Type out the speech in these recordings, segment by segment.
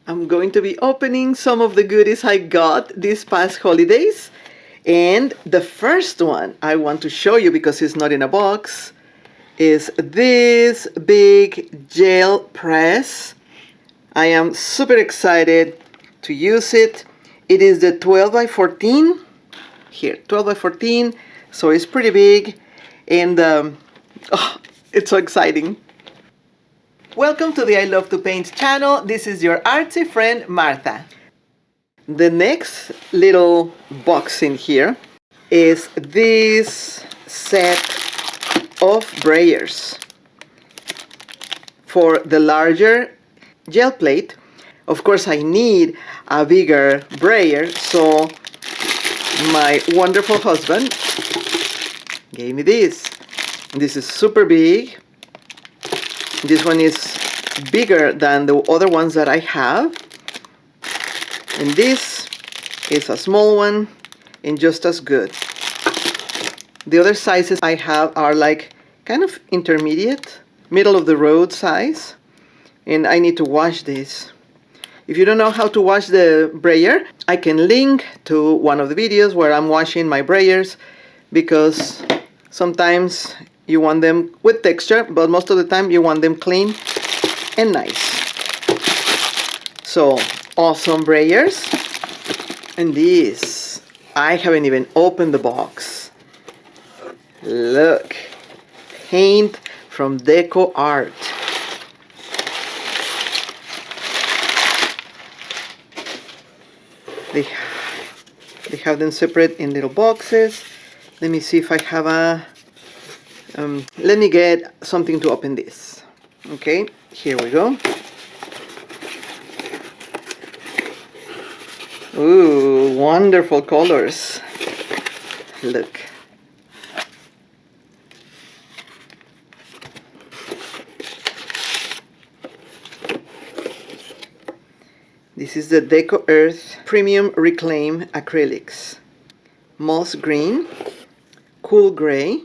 I'm going to be opening some of the goodies I got these past holidays. And the first one I want to show you, because it's not in a box, is this big gel press. I am super excited to use it. It is the 12 by 14. Here, 12 by 14. So it's pretty big. And oh, it's so exciting. Welcome to the I Love to Paint channel. This is your artsy friend, Martha. The next little box in here is this set of brayers for the larger gel plate. Of course, I need a bigger brayer, so my wonderful husband gave me this. This is super big. This one is bigger than the other ones that I have. And this is a small one and just as good. The other sizes I have are like kind of intermediate, middle of the road size. And I need to wash this. If you don't know how to wash the brayer, I can link to one of the videos where I'm washing my brayers, because sometimes you want them with texture, but most of the time you want them clean and nice. So, awesome brayers. And this, I haven't even opened the box. Look, paint from Deco Art. They have them separate in little boxes. Let me see if I have a... let me get something to open this. Okay, here we go. Ooh, wonderful colors. Look. This is the Deco Earth Premium Reclaim Acrylics. Moss Green, Cool Gray.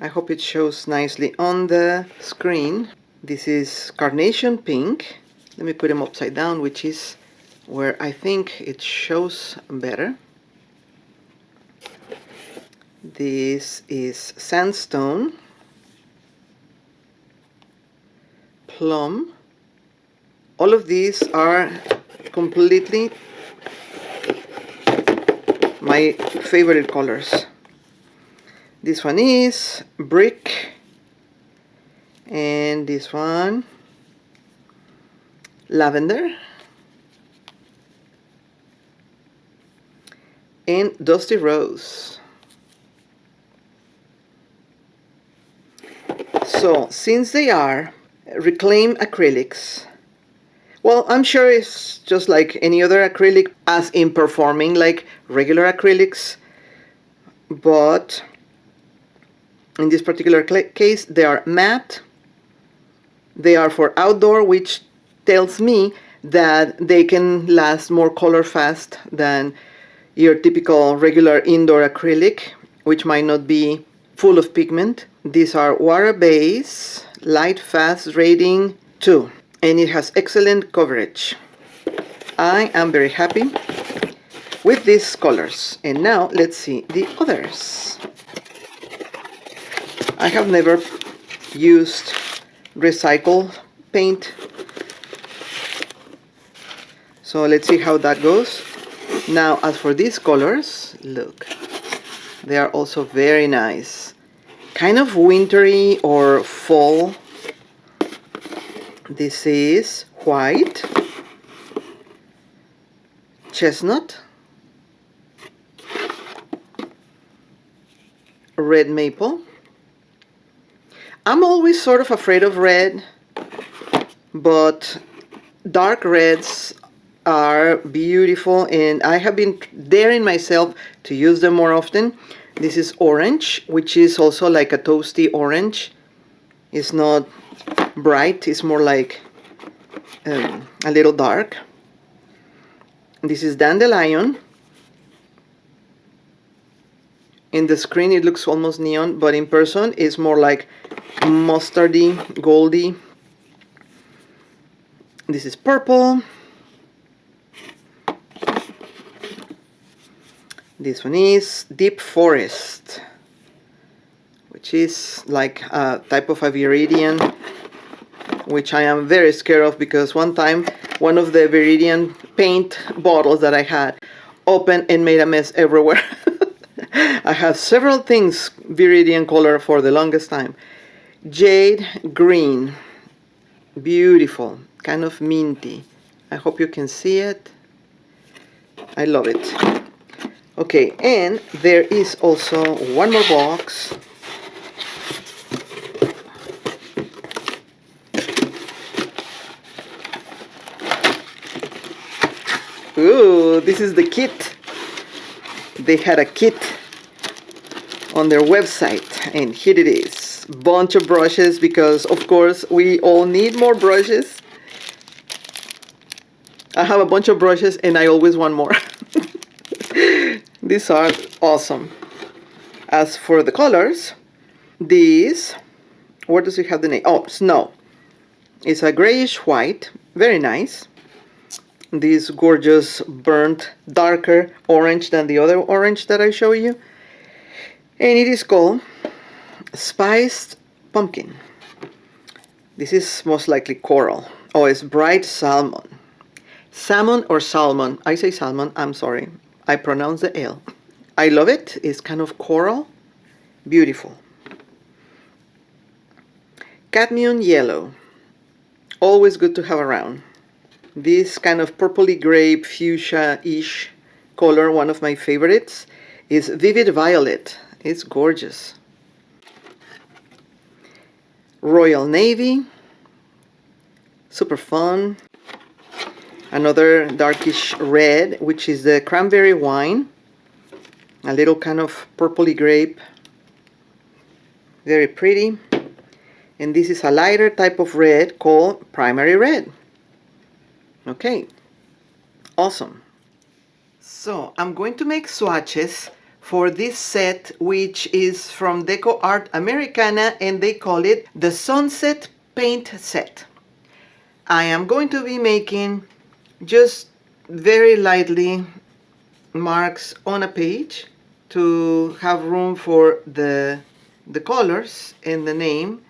I hope it shows nicely on the screen. This is Carnation Pink. Let me put them upside down, which is where I think it shows better. This is Sandstone, Plum. All of these are completely my favorite colors. This one is Brick, and this one Lavender, and Dusty Rose. So since they are Reclaim acrylics, well, I'm sure it's just like any other acrylic, as in performing like regular acrylics, but in this particular case they are matte. They are for outdoor, which tells me that they can last more color fast than your typical regular indoor acrylic, which might not be full of pigment. These are water base, light fast rating 2, and it has excellent coverage. I am very happy with these colors. And now let's see the others. I have never used recycled paint, so let's see how that goes. Now, as for these colors, look, they are also very nice, kind of wintry or fall. This is white, chestnut, red maple. I'm always sort of afraid of red, but dark reds are beautiful, and I have been daring myself to use them more often. This is orange, which is also like a toasty orange. It's not bright, it's more like a little dark. This is Dandelion. In the screen it looks almost neon, but in person it's more like mustardy, goldy. This is purple. This one is Deep Forest, which is like a type of a viridian, which I am very scared of because one time one of the viridian paint bottles that I had opened and made a mess everywhere. I have several things viridian color for the longest time. Jade green, beautiful, kind of minty. I hope you can see it. I love it. Okay, and there is also one more box. Ooh, this is the kit. They had a kit on their website, and here it is. Bunch of brushes because, of course, we all need more brushes. I have a bunch of brushes and I always want more. These are awesome. As for the colors, these, where does it have the name? Oh, Snow. It's a grayish white, very nice. This gorgeous burnt, darker orange than the other orange that I show you. And it is called Spiced Pumpkin. This is most likely coral. Oh, it's bright salmon. Salmon or salmon. I say salmon, I'm sorry. I pronounce the L. I love it. It's kind of coral. Beautiful. Cadmium yellow. Always good to have around. This kind of purpley grape fuchsia-ish color, one of my favorites, is Vivid Violet. It's gorgeous. Royal Navy. Super fun. Another darkish red, which is the cranberry wine. A little kind of purpley grape. Very pretty. And this is a lighter type of red called Primary Red. Okay, awesome. So I'm going to make swatches for this set, which is from Deco Art Americana, and they call it the Sunset Paint Set. I am going to be making just very lightly marks on a page to have room for the colors and the name,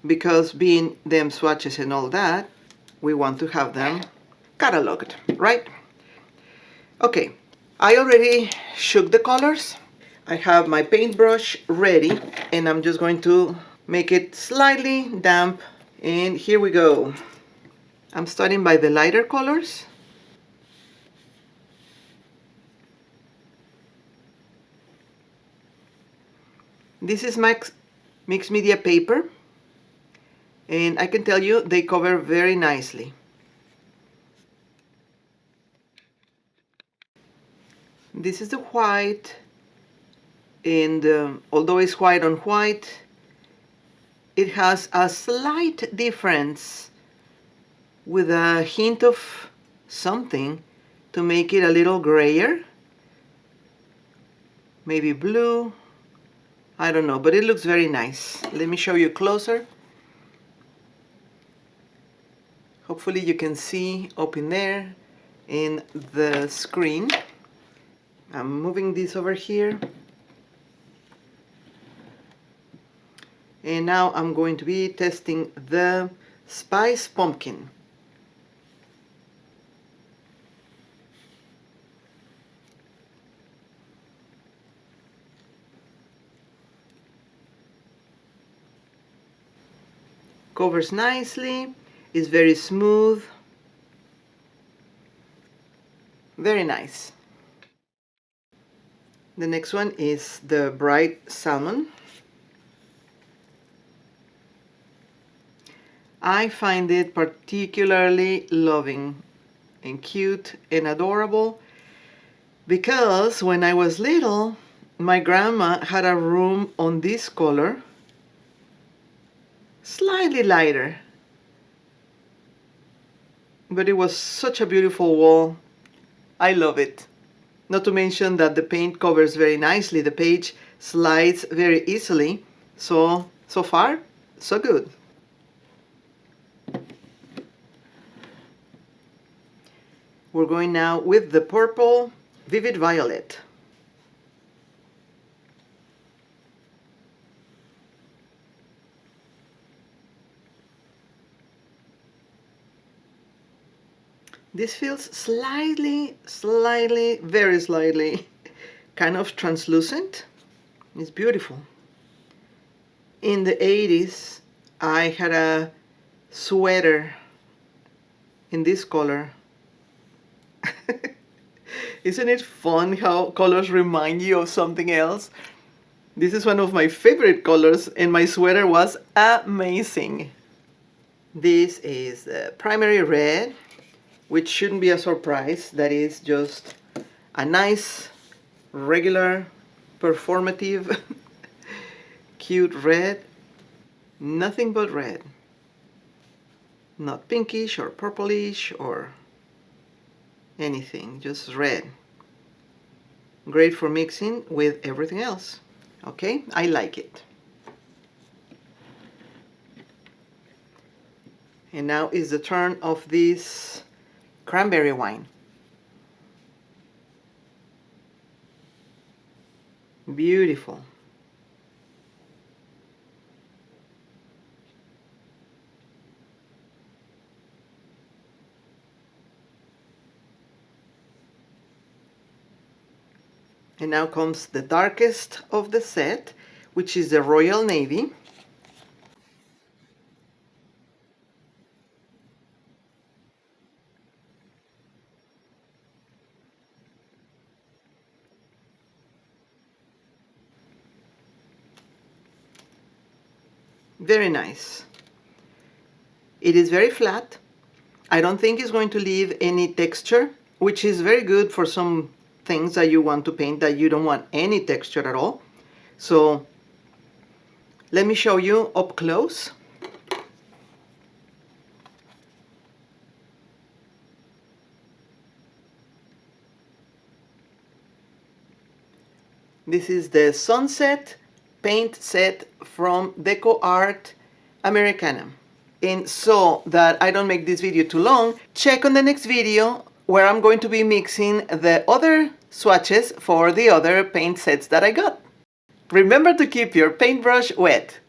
because being them swatches and all that, we want to have them cataloged, right? Okay, I already shook the colors. I have my paintbrush ready, and I'm just going to make it slightly damp, and here we go. I'm starting by the lighter colors. This is my mixed media paper, and I can tell you they cover very nicely. This is the white, and although it's white on white, it has a slight difference with a hint of something to make it a little grayer. Maybe blue, I don't know, but it looks very nice. Let me show you closer. Hopefully you can see up in there in the screen. I'm moving this over here. And now I'm going to be testing the Spice Pumpkin. Covers nicely, is very smooth, very nice. The next one is the Bright Salmon. I find it particularly loving and cute and adorable because when I was little, my grandma had a room on this color, slightly lighter, but it was such a beautiful wall. I love it. Not to mention that the paint covers very nicely. The page slides very easily. So far, so good. We're going now with the purple Vivid Violet. This feels slightly, very slightly, kind of translucent. It's beautiful. In the 80s, I had a sweater in this color. Isn't it fun how colors remind you of something else? This is one of my favorite colors, and my sweater was amazing. This is the primary red, which shouldn't be a surprise. That is just a nice, regular, performative, cute red. Nothing but red. Not pinkish or purplish or anything, just red. Great for mixing with everything else. Okay, I like it. And now is the turn of this cranberry wine. Beautiful. And now comes the darkest of the set, which is the Royal Navy. Very nice. It is very flat. I don't think it's going to leave any texture, which is very good for some things that you want to paint that you don't want any texture at all. So let me show you up close. This is the Sunset paint set from Deco Art Americana. And so that I don't make this video too long, check on the next video where I'm going to be mixing the other swatches for the other paint sets that I got. Remember to keep your paintbrush wet.